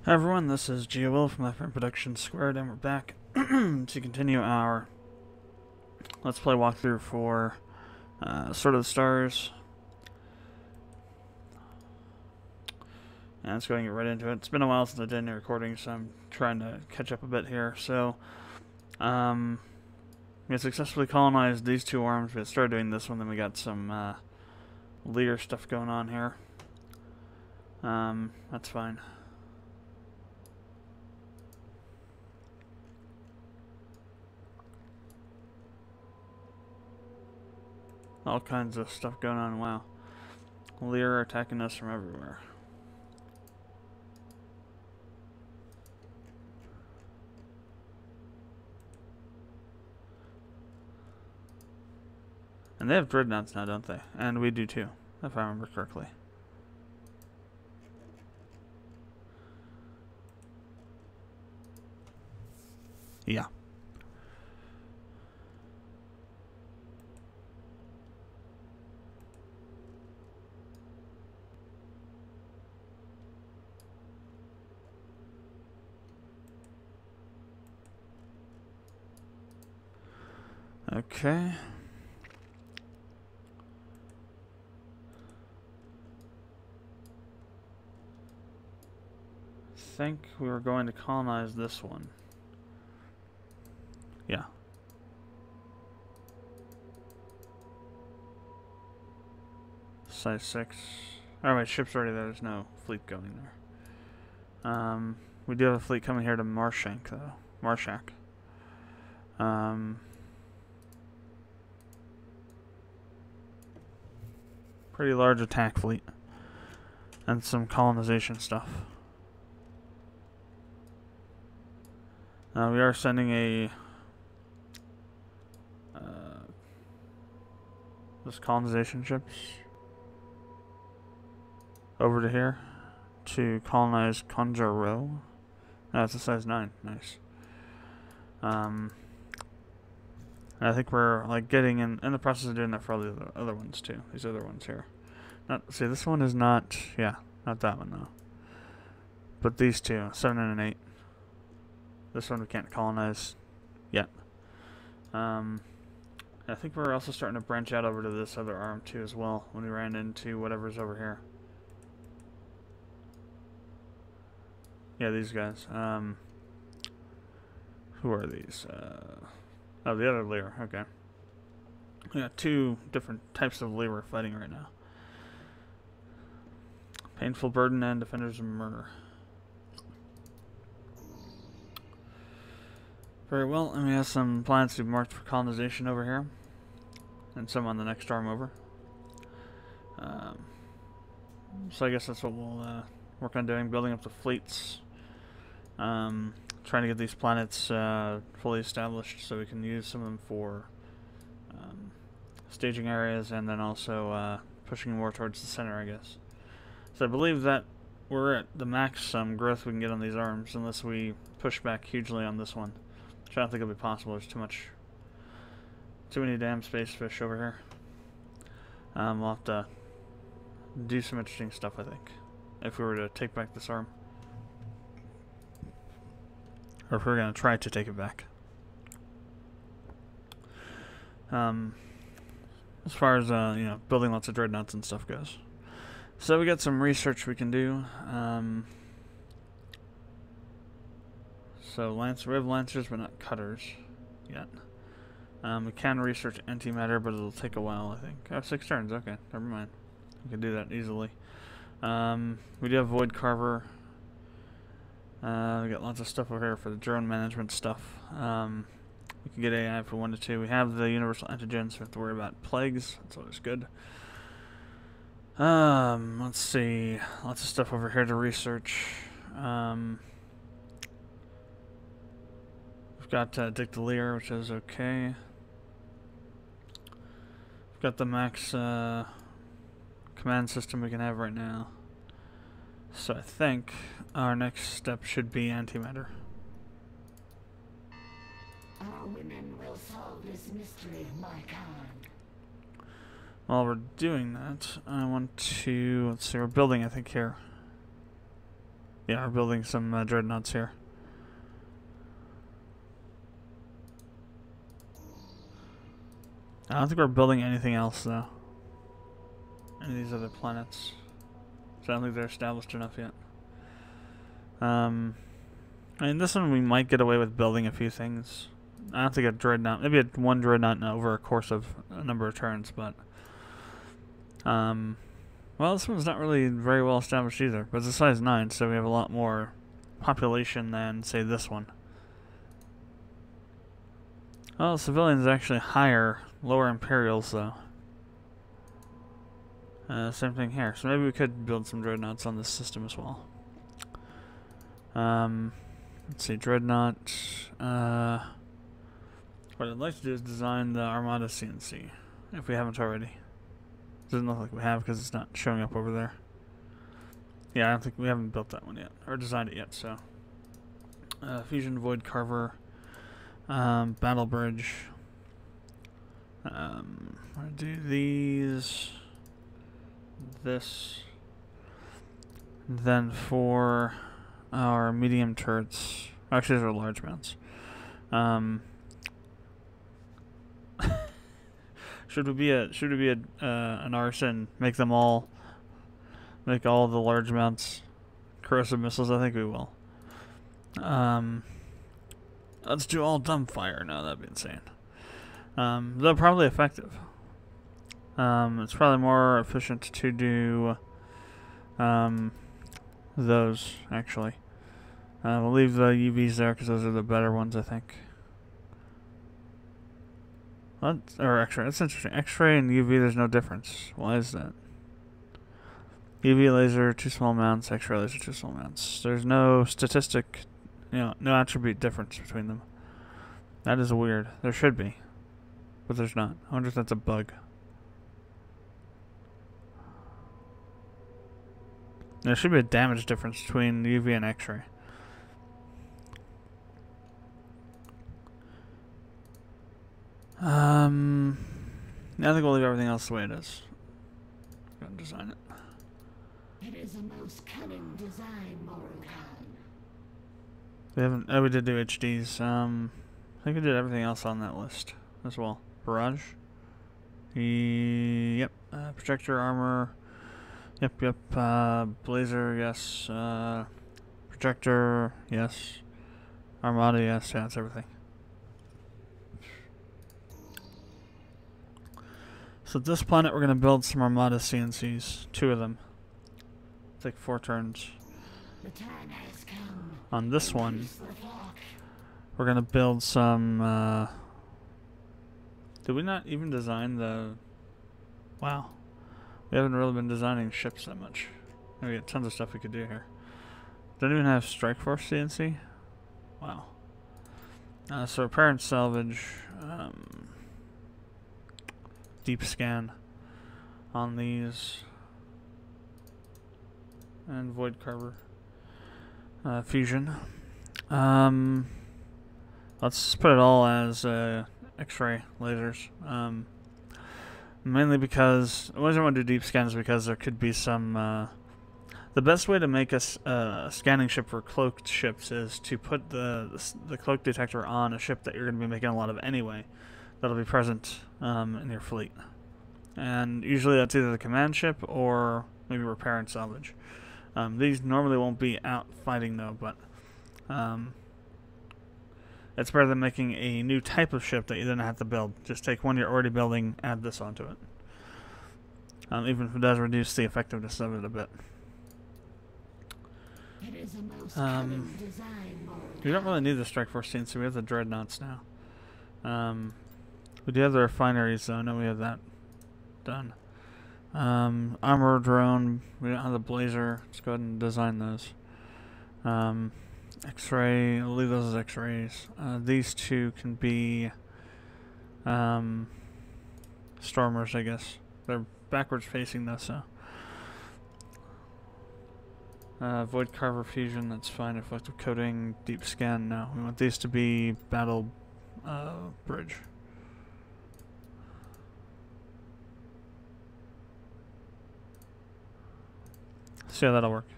Hi everyone, this is GOL from Productions², and we're back to continue our Let's Play walkthrough for Sword of the Stars. And let's go and get right into it. It's been a while since I did any recording, so I'm trying to catch up a bit here. So, we successfully colonized these two arms. We started doing this one, then we got some leader stuff going on here. That's fine. All kinds of stuff going on. Wow. Lear are attacking us from everywhere. And they have dreadnoughts now, don't they? And we do too, if I remember correctly. Yeah. Okay. I think we were going to colonize this one. Yeah. Size 6. Oh wait, ship's already there. There's no fleet going there. We do have a fleet coming here to Marshank though. Marshak. Pretty large attack fleet. And some colonization stuff. We are sending a those colonization ships over to here to colonize Conjaro. That's a size 9. Nice. I think we're like getting in the process of doing that for all the other ones too. These other ones here. See, this one is not. Yeah, not that one though. But these two, 7 and an 8. This one we can't colonize yet. I think we're also starting to branch out over to this other arm too as well when we ran into whatever's over here. Yeah, these guys. Who are these? Oh, the other Lear. Okay. We got two different types of Lear we're fighting right now. Painful Burden and Defenders of Murder. Very well, and we have some planets we've marked for colonization over here. And some on the next arm over. So I guess that's what we'll work on doing, building up the fleets. Trying to get these planets fully established so we can use some of them for staging areas, and then also pushing more towards the center, I guess. So I believe that we're at the max growth we can get on these arms, unless we push back hugely on this one. Which I don't think it'll be possible. There's too many damn space fish over here. We'll have to do some interesting stuff, I think, if we were to take back this arm. Or if we're going to try to take it back. As far as, you know, building lots of dreadnoughts and stuff goes. So we got some research we can do. So we have lancers but not cutters yet. We can research antimatter, but it'll take a while, I think. Oh, 6 turns, okay, never mind. We can do that easily. We do have Void Carver. We got lots of stuff over here for the drone management stuff. We can get AI for 1 to 2. We have the universal antigens, so we have to worry about plagues. That's always good. Let's see. Lots of stuff over here to research. We've got Dictalear, which is okay. We've got the max command system we can have right now. So I think our next step should be antimatter. Our women will solve this mystery of my kind. While we're doing that, I want to, let's see, we're building, I think, here. Yeah, we're building some dreadnoughts here. I don't think we're building anything else, though. Any of these other planets. So I don't think they're established enough yet. I mean, this one we might get away with building a few things. I don't think a dreadnought, maybe one dreadnought over a course of a number of turns, but well, this one's not really very well established either, but it's a size 9, so we have a lot more population than, say, this one. Well, civilians are actually higher, lower Imperials, though. Same thing here, so maybe we could build some dreadnoughts on this system as well. Let's see, dreadnought. What I'd like to do is design the Armada CNC, if we haven't already. Doesn't look like we have because it's not showing up over there. Yeah, I don't think we haven't built that one yet, or designed it yet, so. Fusion Void Carver, Battle Bridge. I'll do these, this, and then for our medium turrets, actually these are large mounts. Should we be an arson? Make them all, make all the large mounts corrosive missiles? I think we will. Let's do all dumbfire now. That'd be insane. They're probably effective. It's probably more efficient to do those actually. We'll leave the UVs there because those are the better ones, I think. Or X-ray. That's interesting. X-ray and UV, there's no difference. Why is that? UV laser, 2 small mounts. X-ray laser, 2 small mounts. There's no statistic, no attribute difference between them. That is weird. There should be, but there's not. I wonder if that's a bug. There should be a damage difference between UV and X-ray. I think we'll leave everything else the way it is. Go and design it. It is a most cunning design, Morrigi. We haven't. Oh, we did do HDs. I think we did everything else on that list as well. Barrage. Yep. Projector armor. Yep. Blazer. Yes. Projector. Yes. Armada. Yes. Yeah, that's everything. So this planet we're going to build some Armada CNCs. 2 of them. Take 4 turns. The time has come. On this one, we're going to build some... did we not even design the... Wow. We haven't really been designing ships that much. We got tons of stuff we could do here. Don't even have Strike Force CNC? Wow. So repair and salvage... deep scan on these, and void carver, fusion. Let's put it all as X-ray lasers. Mainly because the reason I want to do deep scans is because there could be some. The best way to make a scanning ship for cloaked ships is to put the cloak detector on a ship that you're going to be making a lot of anyway. That'll be present in your fleet. And usually that's either the command ship or maybe repair and salvage. These normally won't be out fighting though, but it's better than making a new type of ship that you then have to build. Just take one you're already building, add this onto it. Even if it does reduce the effectiveness of it a bit. It is a most cunning design, We don't really need the Strike Force scene, so we have the dreadnoughts now. We do have the refineries, though. No, we have that done. Armor drone. We don't have the blazer. Let's go ahead and design those. X-ray. I'll leave those as X-rays. These 2 can be stormers, I guess. They're backwards facing though, so. Void Carver Fusion, that's fine. Reflective Coating, Deep Scan, no. We want these to be Battle Bridge. See how that'll work.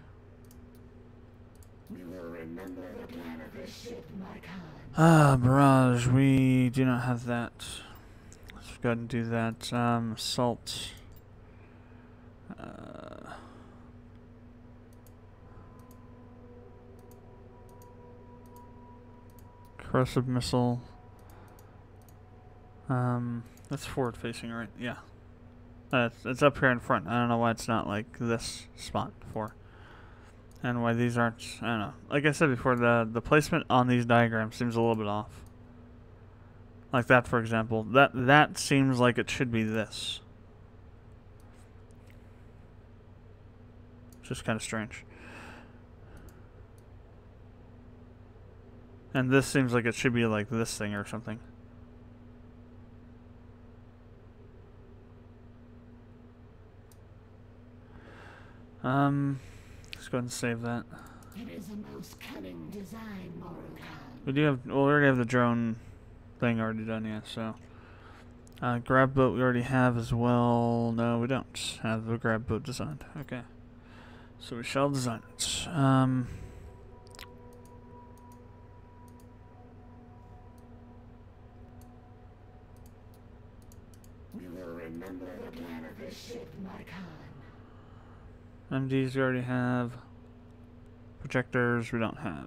We will remember the plan of this ship, my Khan. Ah, barrage. We do not have that. Let's go ahead and do that. Assault. Corrosive missile. That's forward facing, right? Yeah. It's up here in front. I don't know why it's not like this spot for. And why these aren't, I don't know. Like I said before, the placement on these diagrams seems a little bit off. Like that, for example. That seems like it should be this. It's just kind of strange. And this seems like it should be like this thing or something. Let's go ahead and save that. It is a most cunning design, Morrigi. We do have, well, we already have the drone thing already done, yeah, so. Grab boat we already have as well. No, we don't have the grab boat designed. Okay. So we shall design it. We will remember the plan of this ship, my Khan. MDs we already have. Projectors we don't have.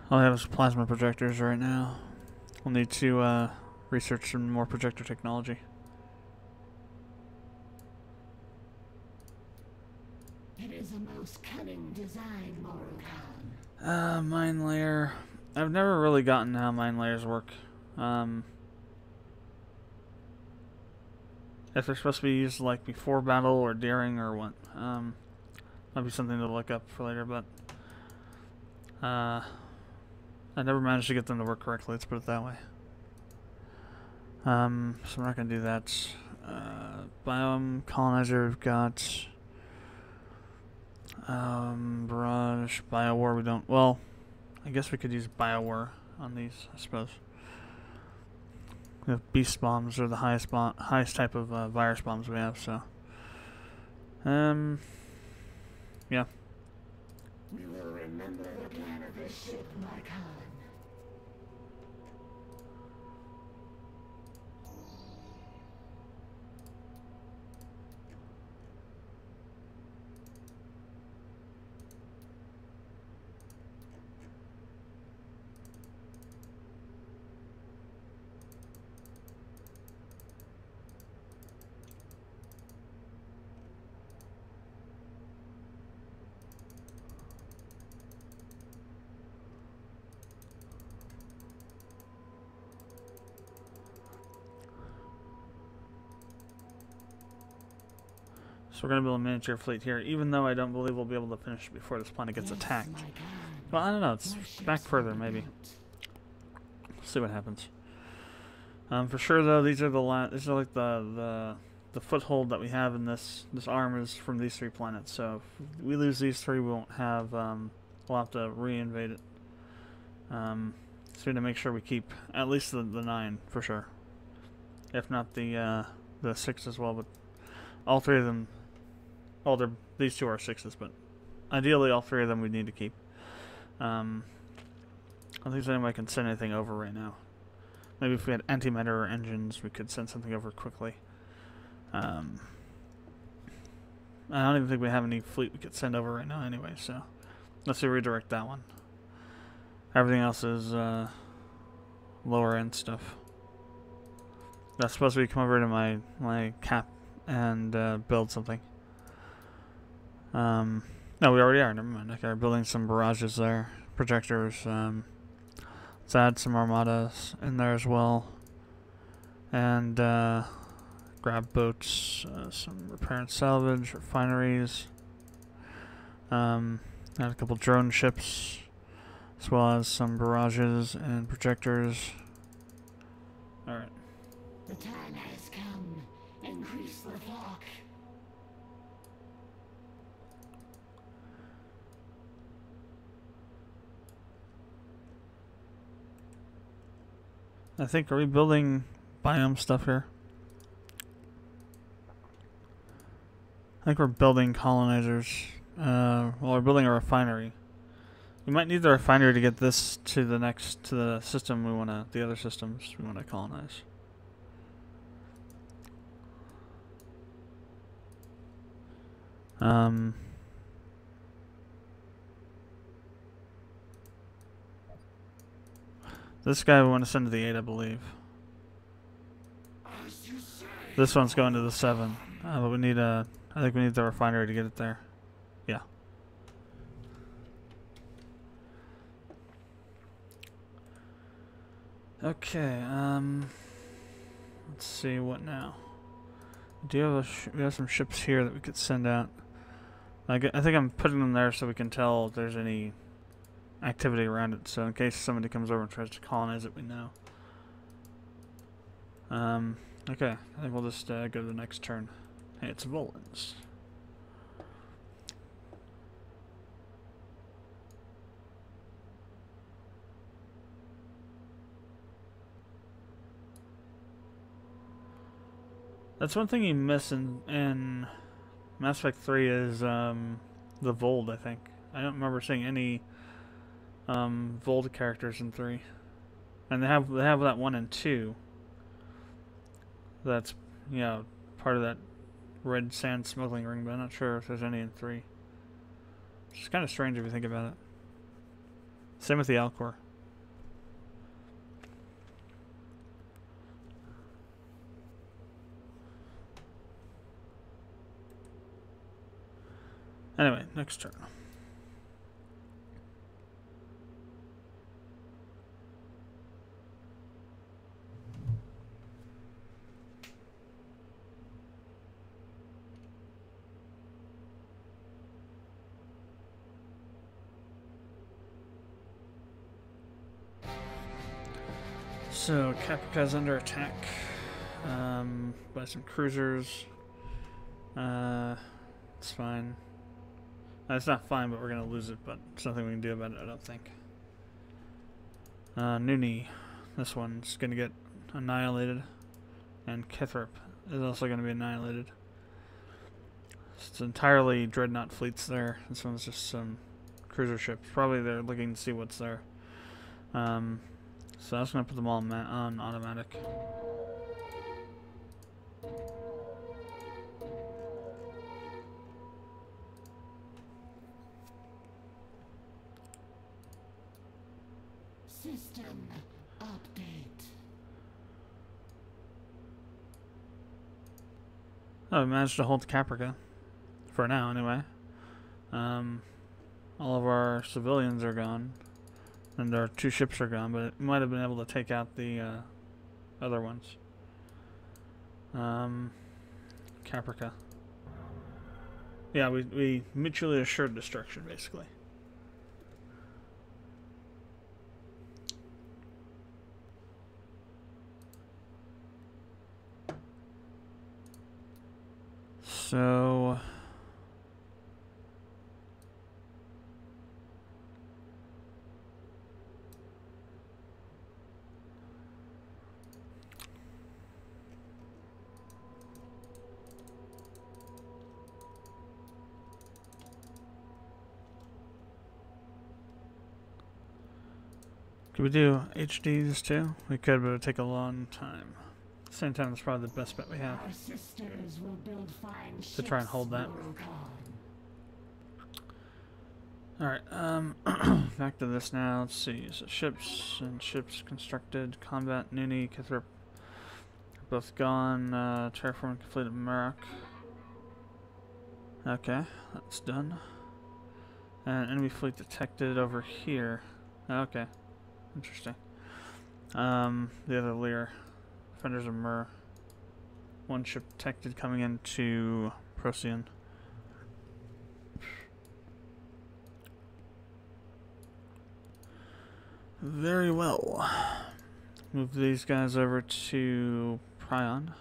All I have is plasma projectors right now. We'll need to research some more projector technology. It is a most cunning design, Morrigi. Mine layer. I've never really gotten how mine layers work. If they're supposed to be used like before battle or during or what. Might be something to look up for later, but I never managed to get them to work correctly, let's put it that way. So we're not gonna do that. Biome colonizer we've got. Barrage, Biowar we don't, well, I guess we could use Biowar on these, I suppose. We have beast bombs are the highest type of virus bombs we have, so. Yeah. We will remember the plan of this ship, my Khan. So we're going to build a miniature fleet here, even though I don't believe we'll be able to finish it before this planet gets attacked. Well, I don't know, it's back further, maybe. We'll see what happens. For sure, though, these are these are like the foothold that we have in this arm is from these 3 planets. So if we lose these 3, we won't have, we'll have to re-invade it. So we need to make sure we keep at least the 9, for sure. If not the 6 as well, but all 3 of them. Well, these 2 are 6s, but ideally all 3 of them we need to keep. I don't think anybody can send anything over right now. Maybe if we had antimatter or engines, we could send something over quickly. I don't even think we have any fleet we could send over right now anyway, so let's redirect that one. Everything else is lower end stuff. That's supposed to be come over to my cap and build something. No, we already are. Never mind. Okay, we're building some barrages there, projectors. Let's add some armadas in there as well, and grab boats, some repair and salvage, refineries. Add a couple drone ships, as well as some barrages and projectors. All right. The time has come. Increase the flock. I think, are we building biome stuff here? I think we're building colonizers. Well, we're building a refinery. We might need the refinery to get this to the system we wanna, the other systems we wanna colonize. This guy we want to send to the 8, I believe. This one's going to the 7. But we need I think we need the refinery to get it there. Yeah. Okay, let's see, what now? Do you have we have some ships here that we could send out. I think I'm putting them there so we can tell if there's any activity around it, so in case somebody comes over and tries to colonize it, we know. Okay, I think we'll just go to the next turn. Hey, it's Volans. That's one thing you miss in Mass Effect 3 is the Vold, I think. I don't remember seeing any Vold characters in 3. And they have that one in 2. That's, you know, part of that red sand smuggling ring, but I'm not sure if there's any in 3. Which is kind of strange if you think about it. Same with the Alcor. Anyway, next turn. So, Caprica's under attack by some cruisers. It's fine. It's not fine, but we're going to lose it, but there's nothing we can do about it, I don't think. Nooney, this one's going to get annihilated. And Kithrip is also going to be annihilated. It's entirely dreadnought fleets there. This one's just some cruiser ships. Probably they're looking to see what's there. So I was going to put them all on automatic. System update. Oh, we managed to hold Caprica. For now, anyway. All of our civilians are gone. And our 2 ships are gone, but it might have been able to take out the other ones. Caprica. Yeah, we mutually assured destruction, basically. So... Could we do HDs too? We could, but it would take a long time. At the same time, it's probably the best bet we have. Our sisters will build fine To try and hold that. Alright, back to this now. Let's see. So ships and ships constructed. Combat, Nooney, Kithrip. Both gone. Terraforming completed Murak. Okay, that's done. And enemy fleet detected over here. Okay. Interesting. The other Lear. Defenders of Mur. 1 ship detected coming into Procyon. Very well. Move these guys over to Prion.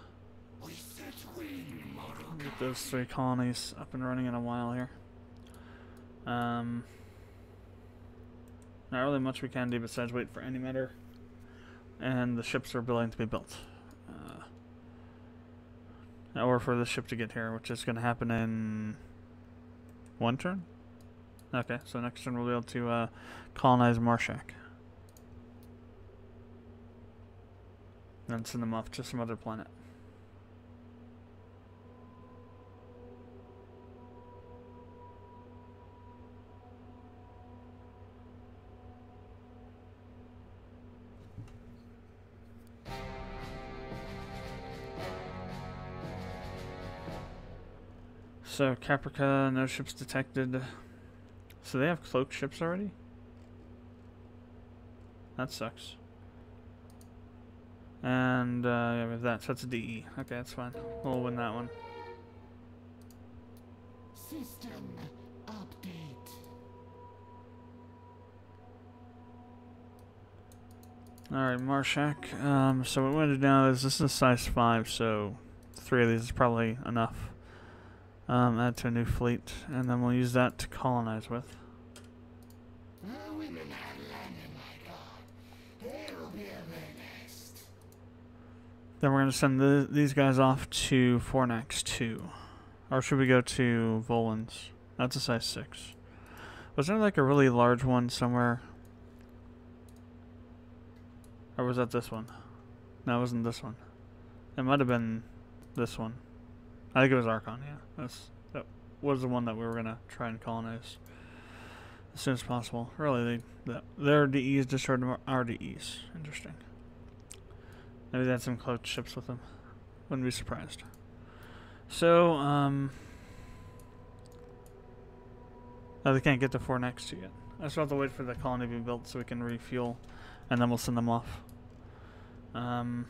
Get those 3 colonies up and running in a while here. Not really much we can do besides wait for antimatter. and the ships are building to be built. Or for the ship to get here, which is going to happen in 1 turn? Okay, so next turn we'll be able to colonize Marshak. And send them off to some other planet. So, Caprica, no ships detected. So they have cloaked ships already? That sucks. And, yeah, we have that. So that's a DE. Okay, that's fine. We'll win that one. System update. Alright, Marshak. So what we're going to do now is, this is a size 5, so 3 of these is probably enough. Add to a new fleet, and then we'll use that to colonize with. The women have landed, my god. They will be a nest. Then we're going to send these guys off to Fornax 2. Or should we go to Volans? That's a size 6. Was there like a really large one somewhere? Or was that this one? No, it wasn't this one. It might have been this one. I think it was Archon, yeah. That was the one that we were going to try and colonize as soon as possible. Really, their DEs destroyed our DEs. Interesting. Maybe they had some cloaked ships with them. Wouldn't be surprised. So, oh, they can't get to 4 next to yet. I still have to wait for the colony to be built so we can refuel, and then we'll send them off. How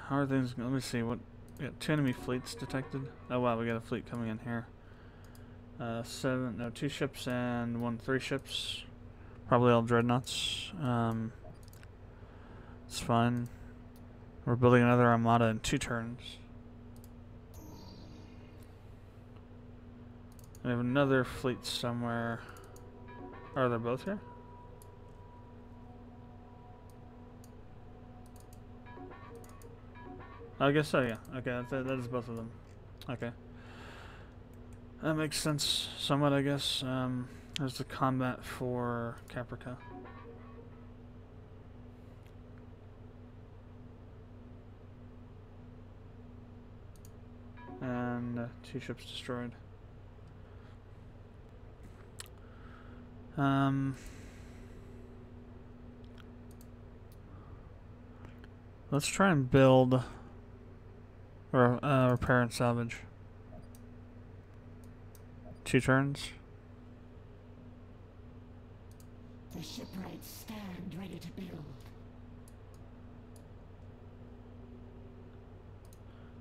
are things? Let me see. What? We got 2 enemy fleets detected. Oh wow, we got a fleet coming in here. 2 ships and 3 ships. Probably all dreadnoughts. It's fine. We're building another armada in 2 turns. We have another fleet somewhere. Are they both here? I guess so, yeah. Okay, that is both of them. Okay. That makes sense somewhat, I guess. There's the combat for Caprica. And 2 ships destroyed. Let's try and build or repair and salvage. 2 turns. The shipwrights stand ready to build.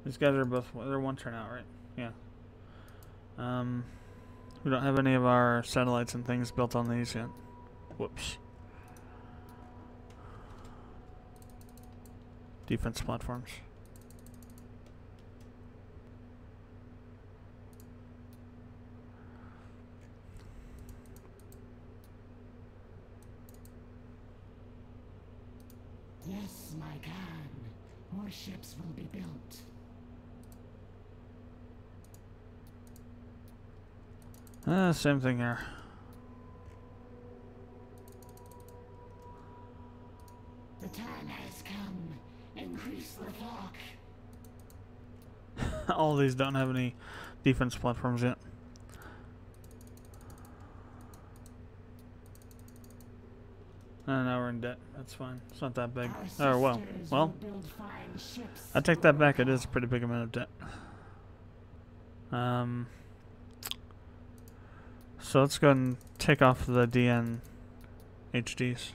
These guys are both, they're 1 turn out, right? Yeah. We don't have any of our satellites and things built on these yet. Whoops. Defense platforms. Yes, my Khan. More ships will be built. Same thing here. The time has come. Increase the flock. All these don't have any defense platforms yet. Now we're in debt. That's fine. It's not that big. Oh, well, I take that back. It is a pretty big amount of debt. So let's go ahead and take off the DN HDs.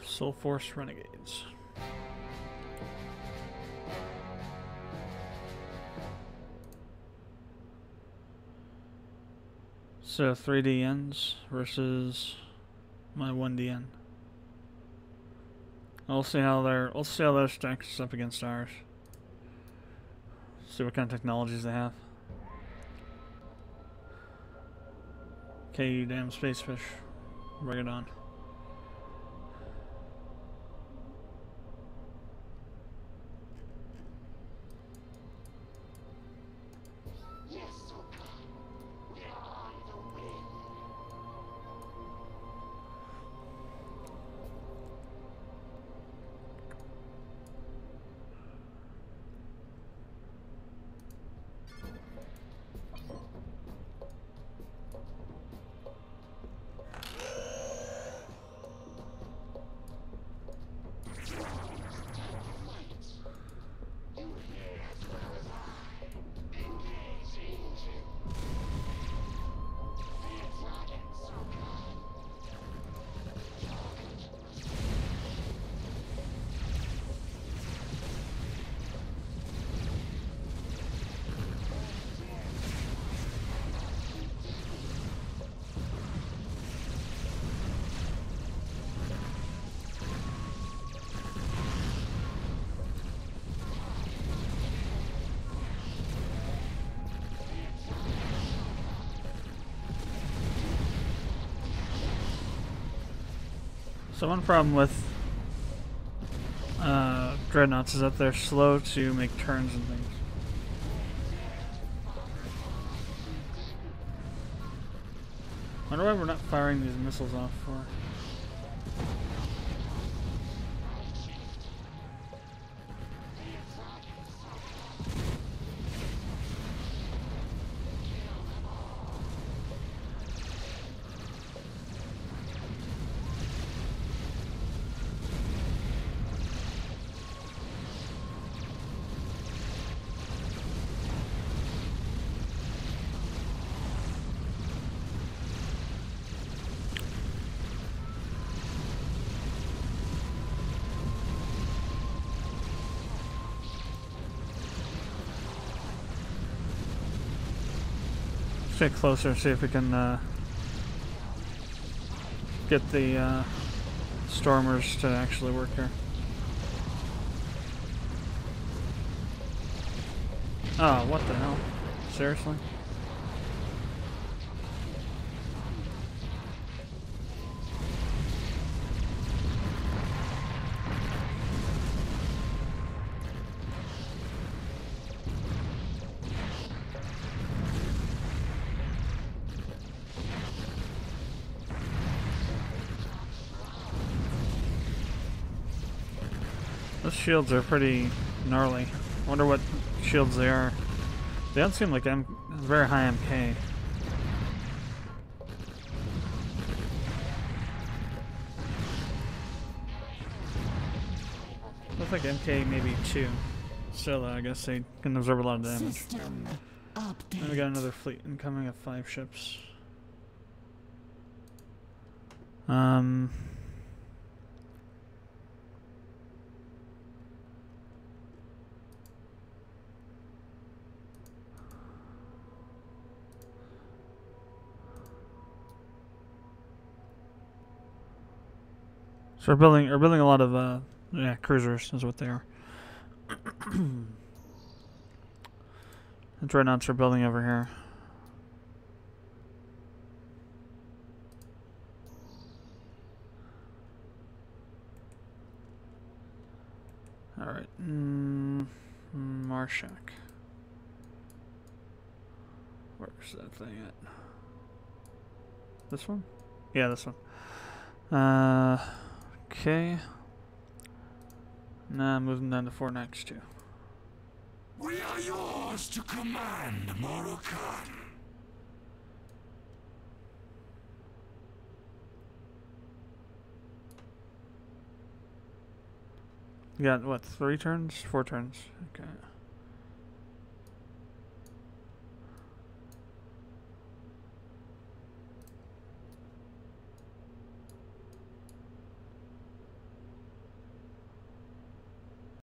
Soul Force Renegades. So 3DNs versus my 1DN. We'll see how their stacks up against ours. See what kind of technologies they have. Okay, you damn space fish. Bring it on. So one problem with dreadnoughts is that they're slow to make turns and things. Wonder why we're not firing these missiles off for. Get closer, see if we can get the stormers to actually work here. Oh, what the hell? Seriously? Those shields are pretty gnarly. Wonder what shields they are. They don't seem like very high MK. Looks like MK maybe 2. Still, I guess they can absorb a lot of damage. And we got another fleet incoming of 5 ships. So we're building a lot of cruisers is what they are. The dreadnoughts are building over here. Alright. Marshak. Where's that thing at? This one? Yeah, this one. Okay. Now moving down to 4 next to. We are yours to command, Morrigi. You got what, 3 turns? 4 turns. Okay.